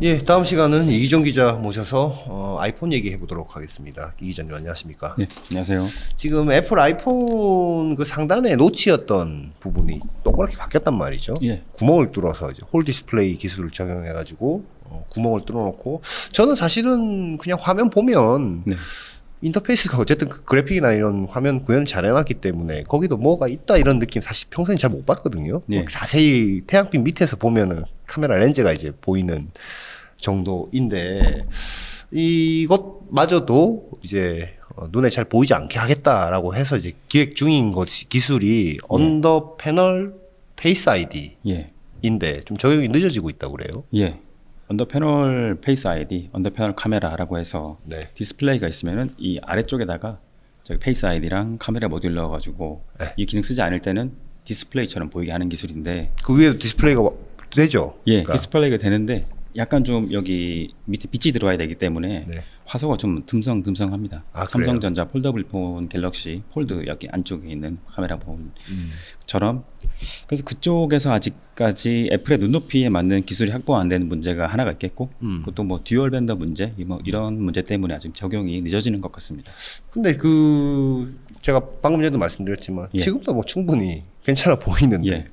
예, 다음 시간은 이기정 기자 모셔서 아이폰 얘기해 보도록 하겠습니다. 이 기자님 안녕하십니까? 네, 안녕하세요. 지금 애플 아이폰 그 상단에 노치였던 부분이 동그랗게 바뀌었단 말이죠. 예. 구멍을 뚫어서 이제 홀 디스플레이 기술을 적용해 가지고 구멍을 뚫어놓고 저는 사실은 그냥 화면 보면 네. 인터페이스가 어쨌든 그 그래픽이나 이런 화면 구현을 잘 해놨기 때문에 거기도 뭐가 있다 이런 느낌 사실 평소에 잘 못 봤거든요. 예. 자세히 태양빛 밑에서 보면은 카메라 렌즈가 이제 보이는 정도인데 이것마저도 이제 눈에 잘 보이지 않게 하겠다라고 해서 이제 기획 중인 것이 기술이 언더 패널 페이스 아이디인데 예. 좀 적용이 늦어지고 있다고 그래요. 예. 언더 패널 페이스 아이디, 언더 패널 카메라라고 해서 네. 디스플레이가 있으면은 이 아래쪽에다가 저기 페이스 아이디랑 카메라 모듈 넣어가지고 네. 이 기능 쓰지 않을 때는 디스플레이처럼 보이게 하는 기술인데 그 위에도 디스플레이가 되죠. 예, 그러니까. 디스플레이가 되는데 약간 좀 여기 밑에 빛이 들어와야 되기 때문에 네. 화소가 좀 듬성듬성합니다. 아, 삼성전자 폴더블 폰 갤럭시 폴드 여기 안쪽에 있는 카메라 폰처럼 그래서 그쪽에서 아직까지 애플의 눈높이에 맞는 기술이 확보 안 되는 문제가 하나가 있겠고 그것도 뭐 듀얼 밴더 문제 뭐 이런 문제 때문에 아직 적용이 늦어지는 것 같습니다. 근데 그 제가 방금 전에도 말씀드렸지만 예. 지금도 뭐 충분히 괜찮아 보이는데 예.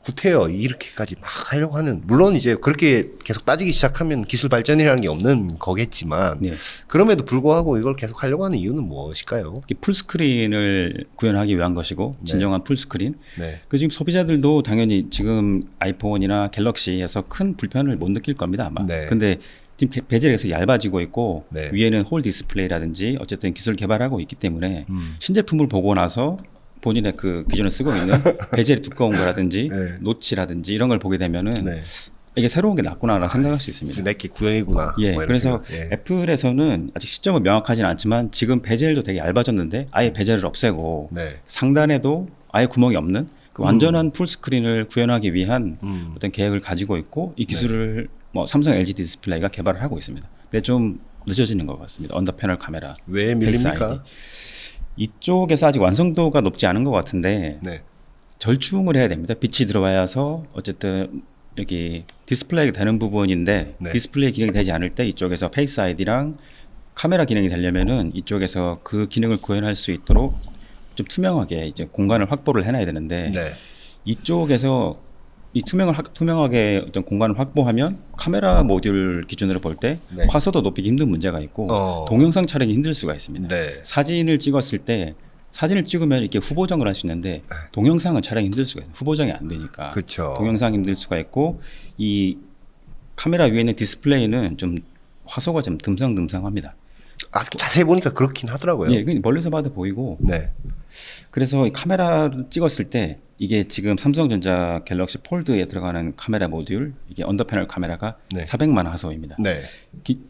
구태여 이렇게까지 막 하려고 하는 물론 이제 그렇게 계속 따지기 시작하면 기술 발전이라는 게 없는 거겠지만 예. 그럼에도 불구하고 이걸 계속 하려고 하는 이유는 무엇일까요? 이게 풀스크린을 구현하기 위한 것이고 진정한 풀스크린. 네. 그 지금 소비자들도 당연히 지금 아이폰이나 갤럭시에서 큰 불편을 못 느낄 겁니다 아마. 네. 근데 지금 베젤이 계속 얇아지고 있고 네. 위에는 홀 디스플레이라든지 어쨌든 기술 개발하고 있기 때문에 신제품을 보고 나서 본인의 그 기존에 쓰고 있는 베젤이 두꺼운 거라든지 네. 노치라든지 이런 걸 보게 되면은 네. 이게 새로운 게 낫구나라고 생각할 수 있습니다. 내게 구형이구나. 예, 뭐 이런 그래서 생각. 예. 애플에서는 아직 시점은 명확하지는 않지만 지금 베젤도 되게 얇아졌는데 아예 베젤을 없애고 네. 상단에도 아예 구멍이 없는 그 완전한 풀스크린을 구현하기 위한 어떤 계획을 가지고 있고 이 기술을 뭐 삼성 LG 디스플레이가 개발을 하고 있습니다. 근데 좀 늦어지는 것 같습니다. 언더 패널 카메라. 왜 페이스 밀립니까? 아이디. 이쪽에서 아직 완성도가 높지 않은 것 같은데 네. 절충을 해야 됩니다. 빛이 들어와서 어쨌든 여기 디스플레이가 되는 부분인데 네. 디스플레이 기능이 되지 않을 때 이쪽에서 페이스 아이디랑 카메라 기능이 되려면은 이쪽에서 그 기능을 구현할 수 있도록 좀 투명하게 이제 공간을 확보를 해놔야 되는데 네. 이쪽에서 이 투명하게 어떤 공간을 확보하면 카메라 모듈 기준으로 볼 때 네. 화소도 높이기 힘든 문제가 있고 동영상 촬영이 힘들 수가 있습니다. 네. 사진을 찍었을 때 사진을 찍으면 이렇게 후보정을 할 수 있는데 동영상은 촬영이 힘들 수가 있어요. 후보정이 안 되니까. 그렇죠. 동영상 힘들 수가 있고 이 카메라 위에 있는 디스플레이는 좀 화소가 좀 듬성듬성합니다. 아, 자세히 보니까 그렇긴 하더라고요. 예, 그냥 멀리서 봐도 보이고. 네. 그래서 이 카메라를 찍었을 때 이게 지금 삼성전자 갤럭시 폴드에 들어가는 카메라 모듈 이게 언더 패널 카메라가 네. 400만 화소입니다. 네.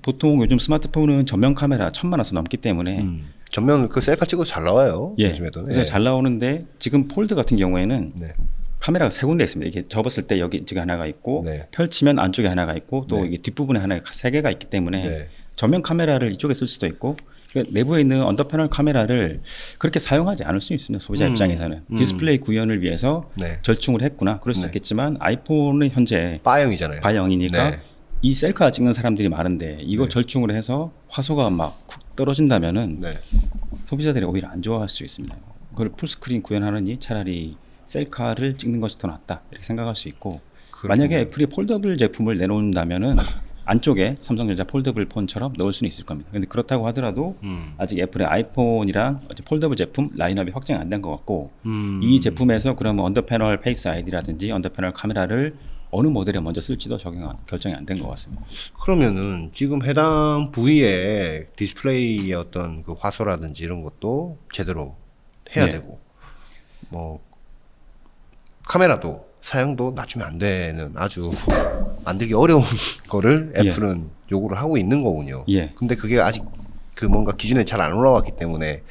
보통 요즘 스마트폰은 전면 카메라 1000만 화소 넘기 때문에 전면 그 셀카 찍어서 잘 나와요. 예, 요즘에도. 그래서 예. 잘 나오는데 지금 폴드 같은 경우에는 네. 카메라가 세 군데 있습니다. 이게 접었을 때 여기 지금 하나가 있고 네. 펼치면 안쪽에 하나가 있고 또 네. 이게 뒷부분에 하나 세 개가 있기 때문에 네. 전면 카메라를 이쪽에 쓸 수도 있고 그러니까 내부에 있는 언더 패널 카메라를 그렇게 사용하지 않을 수 있습니다. 소비자 입장에서는 디스플레이 구현을 위해서 네. 절충을 했구나 그럴 수 네. 있겠지만 아이폰은 현재 바형이잖아요. 바형이니까 네. 이 셀카 찍는 사람들이 많은데 이거 절충을 해서 화소가 막 쿡 떨어진다면은 네. 소비자들이 오히려 안 좋아할 수 있습니다. 그걸 풀스크린 구현하느니 차라리 셀카를 찍는 것이 더 낫다 이렇게 생각할 수 있고 만약에 애플이 폴더블 제품을 내놓는다면은 안쪽에 삼성전자 폴더블 폰처럼 넣을 수는 있을 겁니다. 근데 그렇다고 하더라도 아직 애플의 아이폰이랑 폴더블 제품 라인업이 확정이 안 된 것 같고 이 제품에서 그러면 언더 패널 페이스 아이디라든지 언더 패널 카메라를 어느 모델에 먼저 쓸지도 결정이 안 된 것 같습니다. 그러면은 지금 해당 부위에 디스플레이의 어떤 그 화소라든지 이런 것도 제대로 해야 네. 되고 뭐 카메라도 사양도 낮추면 안 되는 아주 만들기 어려운 거를 애플은 요구를 하고 있는 거군요. 예. 근데 그게 아직 그 뭔가 기준에 잘 안 올라왔기 때문에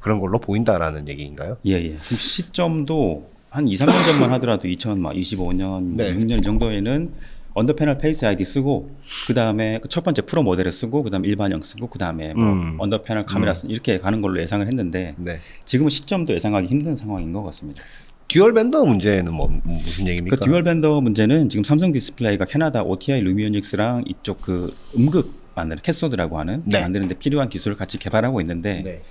그런 걸로 보인다라는 얘기인가요? 예. 그럼 시점도 한 2, 3년 전만 하더라도 2025년, 네. 6년 정도에는 언더 패널 페이스 아이디 쓰고 그 다음에 첫 번째 프로 모델을 쓰고 그 다음에 일반형 쓰고 그 다음에 뭐 언더 패널 카메라 쓰고 이렇게 가는 걸로 예상을 했는데 네. 지금은 시점도 예상하기 힘든 상황인 것 같습니다. 듀얼 밴더 문제는 무슨 얘기입니까? 그 듀얼 밴더 문제는 지금 삼성 디스플레이가 캐나다 OTI 루미오닉스랑 이쪽 그 음극 만드는 캐소드라고 하는 네. 만드는데 필요한 기술을 같이 개발하고 있는데 네.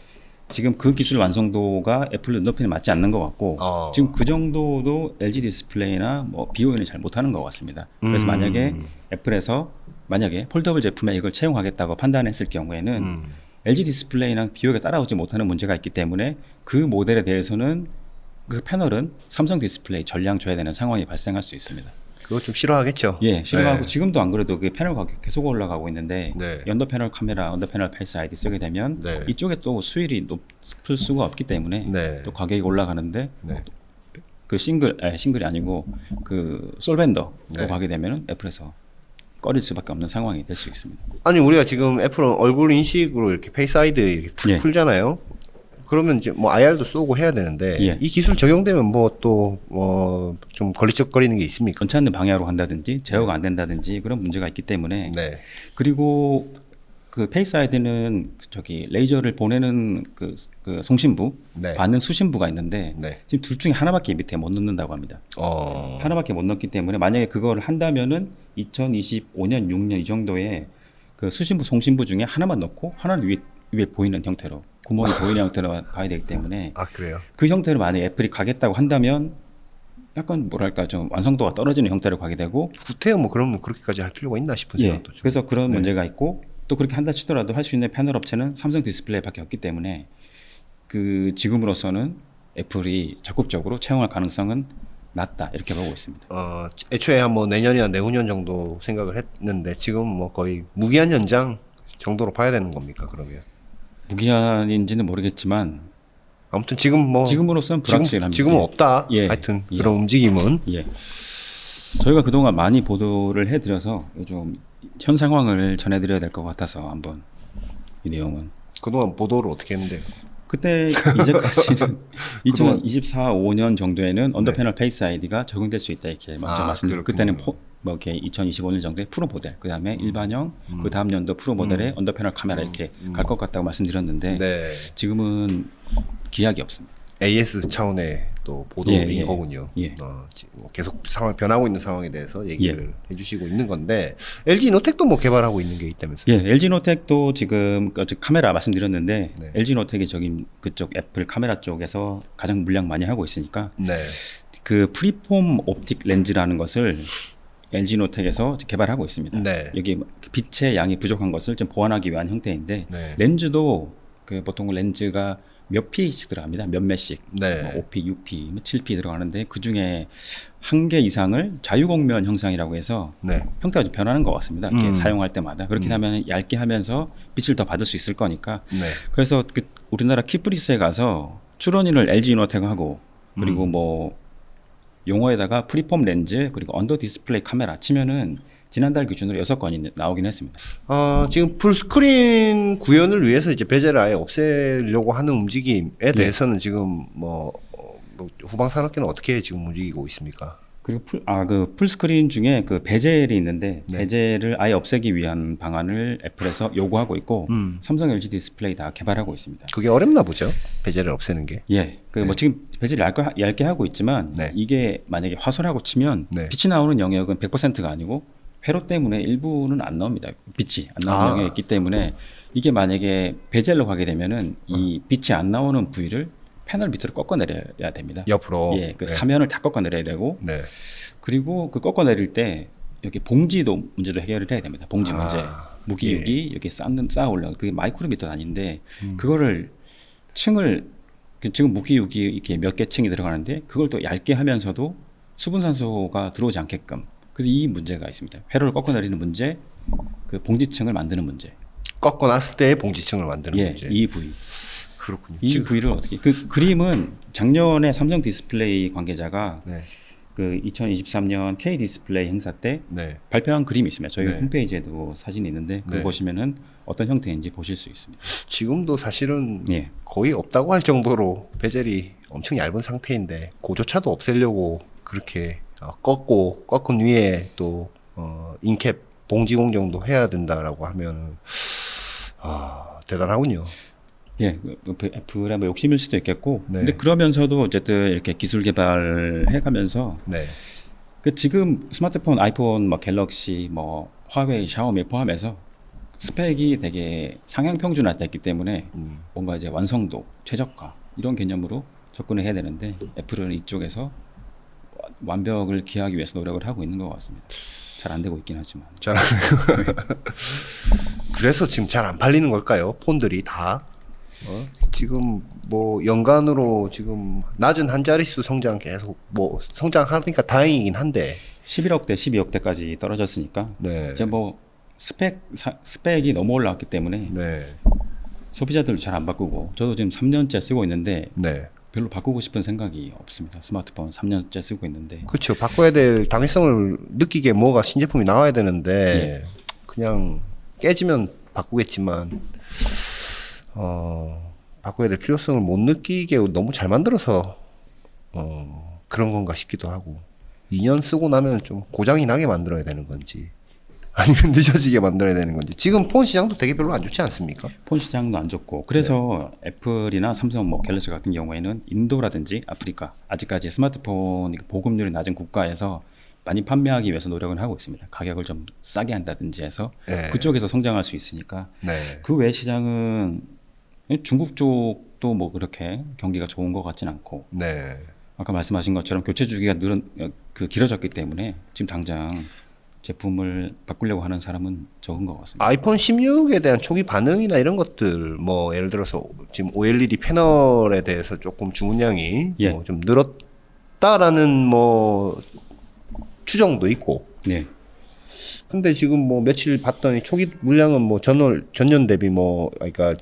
지금 그 기술 완성도가 애플 눈높이는 맞지 않는 것 같고 지금 그 정도도 LG 디스플레이나 뭐 BOE는 잘 못하는 것 같습니다. 그래서 만약에 애플에서 만약에 폴더블 제품에 이걸 채용하겠다고 판단했을 경우에는 LG 디스플레이랑 BOE가 따라오지 못하는 문제가 있기 때문에 그 모델에 대해서는 그 패널은 삼성 디스플레이 전량 줘야 되는 상황이 발생할 수 있습니다. 그거 좀 싫어하겠죠. 예, 싫어하고 네. 지금도 안 그래도 그 패널 가격 계속 올라가고 있는데 네. 언더 패널 카메라, 언더 패널 페이스 아이디 쓰게 되면 네. 이쪽에 또 수율이 높을 수가 없기 때문에 네. 또 가격이 올라가는데 네. 그 싱글이 아니고 그 솔벤더 네. 또 가게 되면 애플에서 꺼릴 수밖에 없는 상황이 될 수 있습니다. 아니 우리가 지금 애플은 얼굴 인식으로 이렇게 페이스 아이디 이렇게 탁 예. 풀잖아요. 그러면 이제 뭐 IR도 쏘고 해야 되는데 예. 이 기술 적용되면 뭐 또 좀 걸리적거리는 게 있습니까? 원치 않는 방향으로 한다든지 제어가 안 된다든지 그런 문제가 있기 때문에 네. 그리고 그 페이스 아이디는 저기 레이저를 보내는 그 송신부 네. 받는 수신부가 있는데 네. 지금 둘 중에 하나밖에 밑에 못 넣는다고 합니다. 하나밖에 못 넣기 때문에 만약에 그걸 한다면은 2025년 6년 이 정도에 그 수신부 송신부 중에 하나만 넣고 하나는 위에 보이는 형태로 구멍이 보이는 형태로 가야 되기 때문에 아 그래요? 그 형태로 만약에 애플이 가겠다고 한다면 약간 뭐랄까 좀 완성도가 떨어지는 형태로 가게 되고 구태여 뭐 그러면 그렇게까지 할 필요가 있나 싶은 예, 생각도 좀. 그래서 그런 네. 문제가 있고 또 그렇게 한다 치더라도 할 수 있는 패널 업체는 삼성 디스플레이밖에 없기 때문에 그 지금으로서는 애플이 적극적으로 채용할 가능성은 낮다 이렇게 보고 있습니다. 애초에 한 뭐 내년이나 내후년 정도 생각을 했는데 지금 뭐 거의 무기한 연장 정도로 봐야 되는 겁니까 그러면? 무기한인지는 모르겠지만 아무튼 지금 뭐 지금으로서는 불확실합니다. 지금은 없다. 예. 하여튼 예. 그런 움직임은 예. 저희가 그동안 많이 보도를 해드려서 좀 현 상황을 전해드려야 될 것 같아서 한번 이 내용은 그동안 보도를 어떻게 했는데? 그때 이제까지는 2024, 5년 정도에는 언더 패널 페이스 아이디가 적용될 수 있다 이렇게 먼저 말씀드렸고 그때는 뭐 이렇게 2025년 정도에 프로 모델, 그 다음에 일반형, 그 다음 연도 프로 모델에 언더 패널 카메라 이렇게 갈 것 같다고 말씀드렸는데 네. 지금은 기약이 없습니다. AS 차원의 또 보도인 예. 거군요. 예. 계속 상황 변하고 있는 상황에 대해서 얘기를 해주시고 있는 건데 LG 노텍도 뭐 개발하고 있는 게 있다면서요? 예, LG 노텍도 지금 카메라 말씀드렸는데 네. LG 노텍이 저기 그쪽 애플 카메라 쪽에서 가장 물량 많이 하고 있으니까 네. 그 프리폼 옵틱 렌즈라는 것을 LG 노텍에서 개발하고 있습니다. 네. 여기 빛의 양이 부족한 것을 좀 보완하기 위한 형태인데 네. 렌즈도 그 보통 렌즈가 몇 p씩 들어갑니다. 몇몇씩. 네. 뭐 5p, 6p, 7p 들어가는데 그 중에 한 개 이상을 자유곡면 형상이라고 해서 네. 형태가 좀 변하는 것 같습니다. 이렇게 사용할 때마다 그렇게 하면 얇게 하면서 빛을 더 받을 수 있을 거니까. 네. 그래서 그 우리나라 키프리스에 가서 출원인을 LG 노텍하고 그리고 뭐 용어에다가 프리폼 렌즈 그리고 언더 디스플레이 카메라 치면은 지난달 기준으로 6건이 나오긴 했습니다. 지금 풀스크린 구현을 위해서 이제 베젤을 아예 없애려고 하는 움직임에 대해서는 지금 뭐 후방 산업계는 어떻게 지금 움직이고 있습니까? 그리고 그 풀스크린 중에 그 베젤이 있는데 네. 베젤을 아예 없애기 위한 방안을 애플에서 요구하고 있고 삼성, LG 디스플레이 다 개발하고 있습니다. 그게 어렵나 보죠. 베젤을 없애는 게. 예, 그 뭐 지금 베젤 얇게 하고 있지만 네. 이게 만약에 화소라고 치면 네. 빛이 나오는 영역은 100%가 아니고 회로 때문에 일부는 안 나옵니다. 빛이 안 나오는 영역이 있기 때문에 이게 만약에 베젤로 가게 되면은 이 빛이 안 나오는 부위를 패널 밑으로 꺾어내려야 됩니다. 옆으로. 예, 그 네. 사면을 다 꺾어내려야 되고 네. 그리고 그 꺾어내릴 때 여기 봉지도 문제도 해결을 해야 됩니다. 봉지 문제. 무기유기 여기 쌓아 올라 그게 마이크로미터 단위인데 그거를 층을 지금 무기유기 이렇게 몇 개 층이 들어가는데 그걸 또 얇게 하면서도 수분산소가 들어오지 않게끔 그래서 이 문제가 있습니다. 회로를 꺾어내리는 문제, 그 봉지층을 만드는 문제. 꺾어놨을 때 봉지층을 만드는 예, 문제. 이 부위. 그렇군요. 이 부위를 어떻게 그 그림은 작년에 삼성 디스플레이 관계자가 네. 그 2023년 K 디스플레이 행사 때 네. 발표한 그림이 있습니다. 저희 네. 홈페이지에도 사진이 있는데 그거 네. 보시면은 어떤 형태인지 보실 수 있습니다. 지금도 사실은 예. 거의 없다고 할 정도로 베젤이 엄청 얇은 상태인데 그조차도 없애려고 그렇게 꺾은 위에 또 인캡 봉지 공정도 해야 된다라고 하면은 대단하군요. 예, 애플의 뭐 욕심일 수도 있겠고, 네. 근데 그러면서도 어쨌든 이렇게 기술 개발해가면서 네. 그 지금 스마트폰, 아이폰, 뭐 갤럭시, 뭐 화웨이, 샤오미 포함해서 스펙이 되게 상향 평준화됐기 때문에 뭔가 이제 완성도, 최적화 이런 개념으로 접근을 해야 되는데 애플은 이쪽에서 완벽을 기하기 위해서 노력을 하고 있는 것 같습니다. 잘 안 되고 있긴 하지만. 잘 안 그래서 지금 잘 안 팔리는 걸까요? 폰들이 다. 지금 뭐 연간으로 지금 낮은 한 자릿수 성장 계속 뭐 성장하니까 다행이긴 한데 11억대, 12억대까지 떨어졌으니까 네. 이제 뭐 스펙이 너무 올라왔기 때문에 네. 소비자들도 잘 안 바꾸고 저도 지금 3년째 쓰고 있는데 네. 별로 바꾸고 싶은 생각이 없습니다. 스마트폰 3년째 쓰고 있는데 그렇죠. 바꿔야 될 당위성을 느끼게 뭐가 신제품이 나와야 되는데 그냥 깨지면 바꾸겠지만 바꿔야 될 필요성을 못 느끼게 너무 잘 만들어서 그런 건가 싶기도 하고 2년 쓰고 나면 좀 고장이 나게 만들어야 되는 건지 아니면 늦어지게 만들어야 되는 건지 지금 폰 시장도 되게 별로 안 좋지 않습니까? 폰 시장도 안 좋고 그래서 애플이나 삼성, 뭐 갤럭시 같은 경우에는 인도라든지 아프리카 아직까지 스마트폰 보급률이 낮은 국가에서 많이 판매하기 위해서 노력을 하고 있습니다. 가격을 좀 싸게 한다든지 해서 네. 그쪽에서 성장할 수 있으니까 네. 그 외 시장은 중국 쪽도 뭐 그렇게 경기가 좋은 것 같진 않고 네. 아까 말씀하신 것처럼 교체 주기가 길어졌기 때문에 지금 당장 제품을 바꾸려고 하는 사람은 적은 것 같습니다. 아이폰 16에 대한 초기 반응이나 이런 것들 뭐 예를 들어서 지금 OLED 패널에 대해서 조금 주문량이 예. 뭐 좀 늘었다라는 뭐 추정도 있고 네, 근데 지금 뭐 며칠 봤더니 초기 물량은 뭐 전년 대비 뭐 그러니까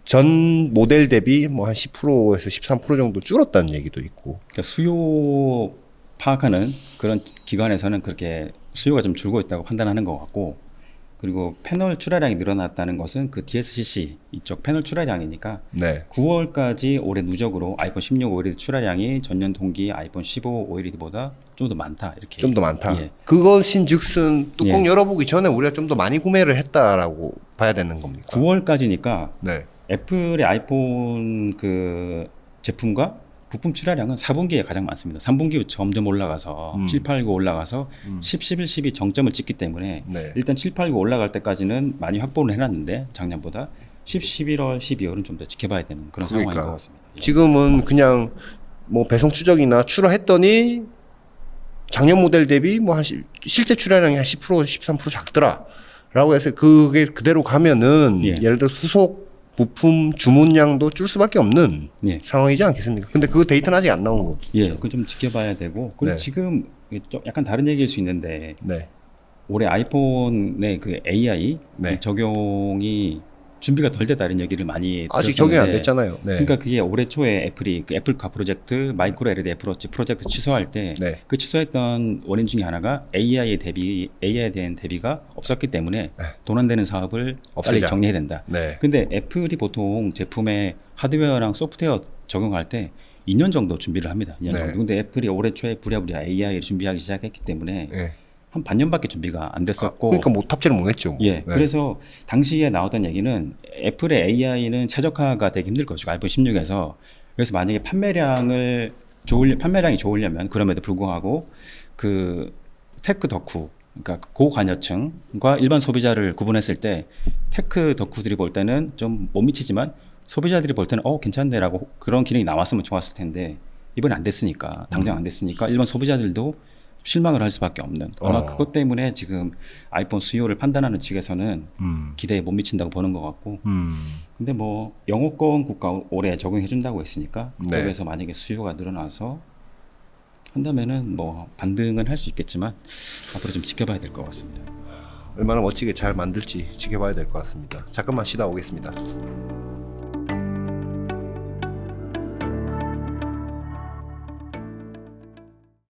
전 모델 대비 뭐 한 10%에서 13% 정도 줄었다는 얘기도 있고. 그러니까 수요 파악하는 그런 기관에서는 그렇게 수요가 좀 줄고 있다고 판단하는 것 같고, 그리고 패널 출하량이 늘어났다는 것은 그 DSCC 이쪽 패널 출하량이니까 네. 9월까지 올해 누적으로 아이폰 16 OLED 출하량이 전년 동기 아이폰 15 OLED보다 좀 더 많다 이렇게. 좀 더 많다. 예. 그것인즉슨 뚜껑 예. 열어보기 전에 우리가 좀 더 많이 구매를 했다라고 봐야 되는 겁니까? 9월까지니까 네. 애플의 아이폰 그 제품과 부품 출하량은 4분기에 가장 많습니다. 3분기 점점 올라가서 7, 8, 9 올라가서 10, 11, 12 정점을 찍기 때문에 네. 일단 7, 8, 9 올라갈 때까지는 많이 확보를 해놨는데 작년보다 10, 11월, 12월은 좀 더 지켜봐야 되는 그런 상황인 것 그러니까 같습니다. 예. 지금은 그냥 뭐 배송 추적이나 출하했더니 작년 모델 대비 뭐 한 실제 출하량이 한 10%, 13% 작더라라고 해서 그게 그대로 가면은 예. 예를 들어 수속 부품 주문량도 줄 수밖에 없는 예. 상황이지 않겠습니까? 근데 그 데이터는 아직 안 나온 거죠. 예, 그거 좀 지켜봐야 되고 그리고 네. 지금 좀 약간 다른 얘기일 수 있는데 네. 올해 아이폰의 그 AI 네. 적용이 준비가 덜 됐다는 얘기를 많이 아직 적용이 안 들었었는데 됐잖아요. 네. 그러니까 그게 올해 초에 애플이 그 애플카 프로젝트 마이크로 LED 애플워치 프로젝트 취소할 때 그 네. 취소했던 원인 중에 하나가 AI에 대한 대비가 없었기 때문에 돈 안 되는 사업을 빨리 없애자. 정리해야 된다. 네. 근데 애플이 보통 제품에 하드웨어랑 소프트웨어 적용할 때 2년 정도 준비를 합니다. 2년 네. 정도. 근데 애플이 올해 초에 부랴부랴 AI를 준비하기 시작했기 때문에 네. 한 반년밖에 준비가 안 됐었고 그러니까 뭐 탑재를 못했죠. 예, 네. 그래서 당시에 나왔던 얘기는 애플의 AI는 최적화가 되기 힘들 것이고 아이폰 16에서 그래서 만약에 판매량이 좋으려면 그럼에도 불구하고 그 테크 덕후 그러니까 고관여층과 일반 소비자를 구분했을 때 테크 덕후들이 볼 때는 좀 못 미치지만 소비자들이 볼 때는 괜찮네라고 그런 기능이 나왔으면 좋았을 텐데 이번에 안 됐으니까 당장 안 됐으니까 일반 소비자들도 실망을 할 수밖에 없는 아마 그것 때문에 지금 아이폰 수요를 판단하는 측에서는 기대에 못 미친다고 보는 것 같고 근데 뭐 영어권 국가 올해 적용해 준다고 했으니까 네. 그쪽에서 만약에 수요가 늘어나서 한다면은 뭐 반등은 할 수 있겠지만 앞으로 좀 지켜봐야 될 것 같습니다. 얼마나 멋지게 잘 만들지 지켜봐야 될 것 같습니다. 잠깐만 쉬다 오겠습니다.